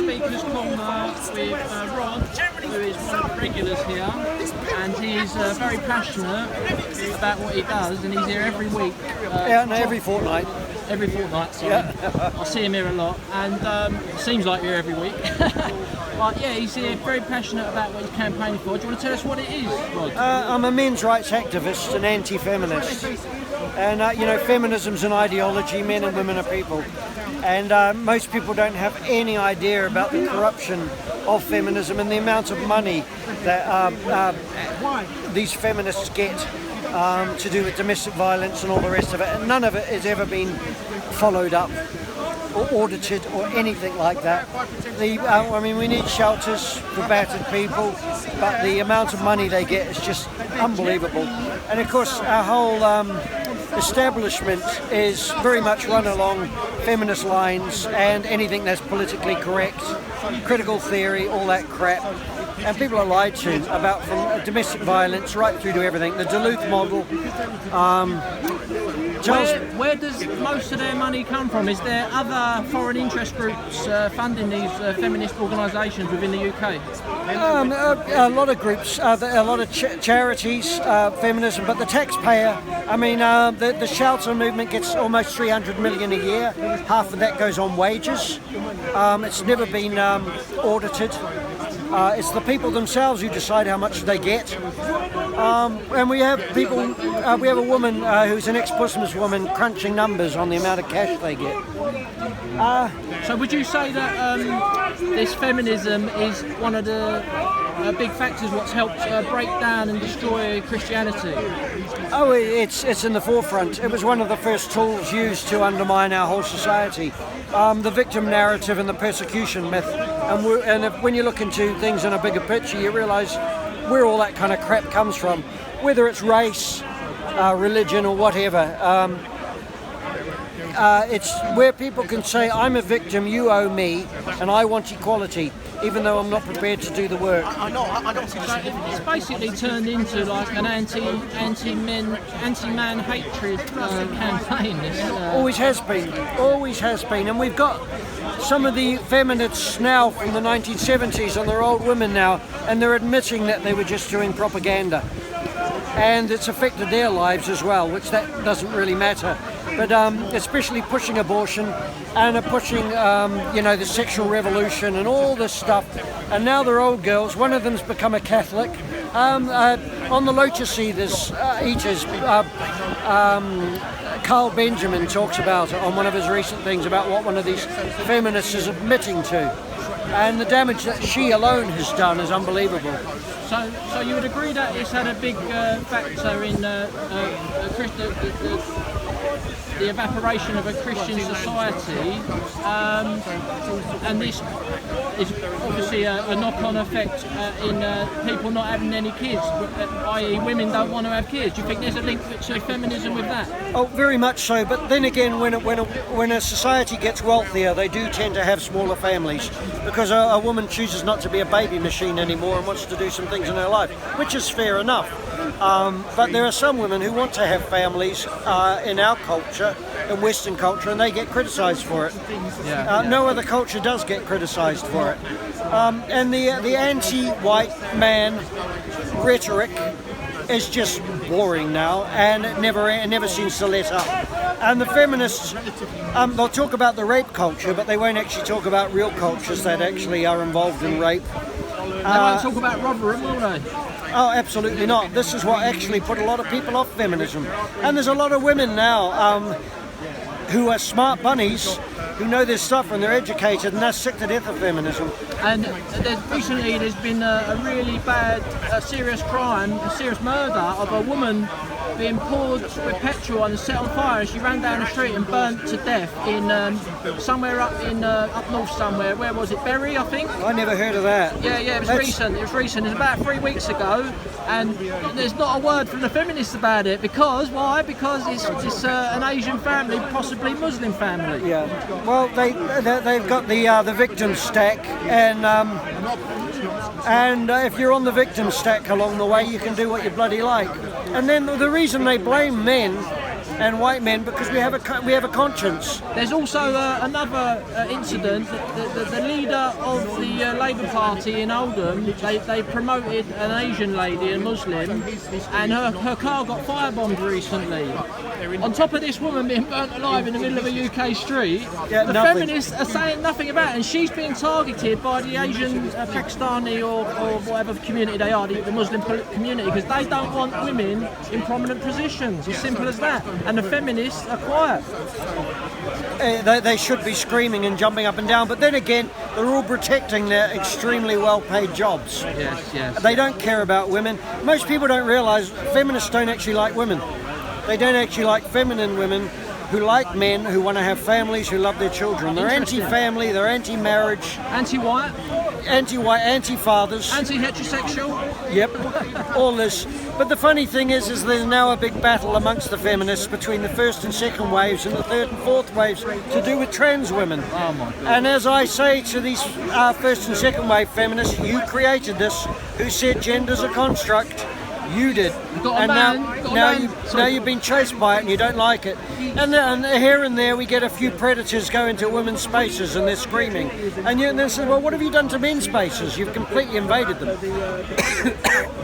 Speaker's Corner with Rod, who is one of the regulars here, and he's very passionate about what he does, and he's here every week. Every fortnight. Every fortnight, sorry. Yeah. I see him here a lot, and it seems like you're every week. But yeah, he's here very passionate about what he's campaigning for. Do you want to tell us what it is, Rod? I'm a men's rights activist and anti-feminist. And, feminism's an ideology, men and women are people. And most people don't have any idea about the corruption of feminism and the amount of money that these feminists get to do with domestic violence and all the rest of it. And none of it has ever been followed up or audited or anything like that. We need shelters for battered people, but the amount of money they get is just unbelievable. And of course, our whole establishment is very much run along feminist lines and anything that's politically correct, critical theory, all that crap. And people are lied to about from domestic violence right through to everything. The Duluth model. Where does most of their money come from? Is there other foreign interest groups funding these feminist organisations within the UK? A lot of groups, a lot of charities, feminism, but the taxpayer, the shelter movement gets almost 300 million a year. Half of that goes on wages. It's never been audited. It's the people themselves who decide how much they get. And we have people, we have a woman who's an ex-Muslim woman crunching numbers on the amount of cash they get. So would you say that this feminism is one of the big factors what's helped break down and destroy Christianity? Oh, it's in the forefront. It was one of the first tools used to undermine our whole society. The victim narrative and the persecution myth. And when you look into things in a bigger picture, you realise where all that kind of crap comes from, whether it's race, religion or whatever. It's where people can say, I'm a victim, you owe me, and I want equality, even though I'm not prepared to do the work. I don't see it's basically turned into like an anti-man hatred campaign. Always has been. And we've got some of the feminists now from the 1970s, and they're old women now, and they're admitting that they were just doing propaganda. And it's affected their lives as well, which that doesn't really matter. But especially pushing abortion and pushing, the sexual revolution and all this stuff. And now they're old girls. One of them's become a Catholic. On the Lotus Eaters, Carl Benjamin talks about it on one of his recent things about what one of these feminists is admitting to. And the damage that she alone has done is unbelievable. So you would agree that it's had a big factor in the evaporation of a Christian society, and this is obviously a knock-on effect in people not having any kids, i.e. women don't want to have kids. Do you think there's a link to feminism with that? Oh, very much so, but then again, when a society gets wealthier, they do tend to have smaller families, because a woman chooses not to be a baby machine anymore and wants to do some things in her life, which is fair enough. But there are some women who want to have families in our culture, in Western culture, and they get criticised for it. No other culture does get criticised for it. And the anti-white man rhetoric is just boring now, and it never seems to let up. And the feminists, they'll talk about the rape culture, but they won't actually talk about real cultures that actually are involved in rape. They won't talk about Rotherham, will they? Oh, absolutely not. This is what actually put a lot of people off feminism. And there's a lot of women now who are smart bunnies, who know their stuff and they're educated, and they're sick to death of feminism. And recently there's been a really bad, serious crime, a serious murder of a woman being poured with petrol and set on fire. She ran down the street and burnt to death in somewhere up north somewhere. Where was it? Bury, I think. I never heard of that. Yeah, it was recent. It was about 3 weeks ago, and there's not a word from the feminists about it. Because why? Because it's an Asian family, possibly Muslim family. Yeah. Well, they've got the victim stack, and if you're on the victim stack along the way, you can do what you bloody like. And then the reason they blame men and white men because we have a conscience. There's also another incident. The leader of the Labour Party in Oldham, they promoted an Asian lady, a Muslim, and her car got firebombed recently. On top of this woman being burnt alive in the middle of a UK street, the feminists are saying nothing about it, and she's being targeted by the Asian, Pakistani or whatever community they are, the Muslim community, because they don't want women in prominent positions. As simple as that. And the feminists are quiet. They should be screaming and jumping up and down, but then again, they're all protecting their extremely well-paid jobs. Yes. They don't care about women. Most people don't realise feminists don't actually like women. They don't actually like feminine women who like men, who want to have families, who love their children. They're anti-family, they're anti-marriage. Anti-white? Anti-white, anti-fathers. Anti-heterosexual? Yep, all this. But the funny thing is there's now a big battle amongst the feminists between the first and second waves and the third and fourth waves to do with trans women. Oh my God. And as I say to these first and second wave feminists, you created this. Who said gender's a construct? You did. And now you've been chased by it and you don't like it. And here and there we get a few predators go into women's spaces and they're screaming. And they say, well, what have you done to men's spaces? You've completely invaded them.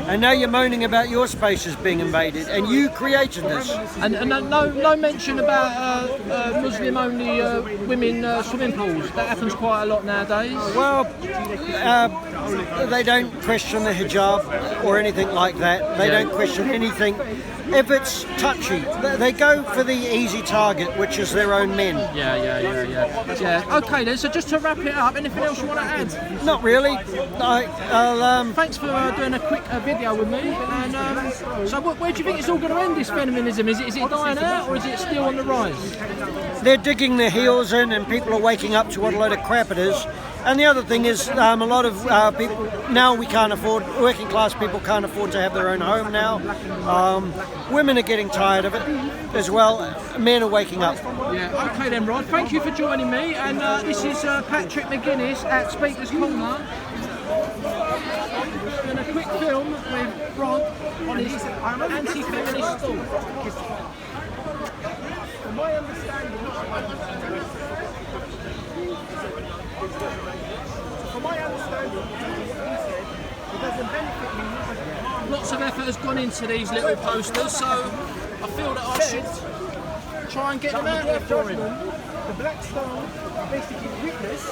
And now you're moaning about your spaces being invaded, and you created this. And no mention about Muslim-only women swimming pools. That happens quite a lot nowadays. Well, they don't question the hijab or anything like that. They don't question anything. If it's touchy, they go for the easy target, which is their own men. Yeah. Okay then, so just to wrap it up, anything else you want to add? Not really. Thanks for doing a quick video with me. And so where do you think it's all going to end, this feminism? Is it dying out, or is it still on the rise? They're digging their heels in and people are waking up to what a load of crap it is. And the other thing is a lot of people, now we can't afford, working class people can't afford to have their own home now. Women are getting tired of it as well. Men are waking up. Yeah, okay then Rod, thank you for joining me. And this is Patrick McGuinness at Speaker's Corner. Doing a quick film with Rod on his anti-feminist stall. From my understanding, it doesn't benefit me. Lots of effort has gone into these little posters, so I feel that I should try and get them out there for him. The Black Stone basically witness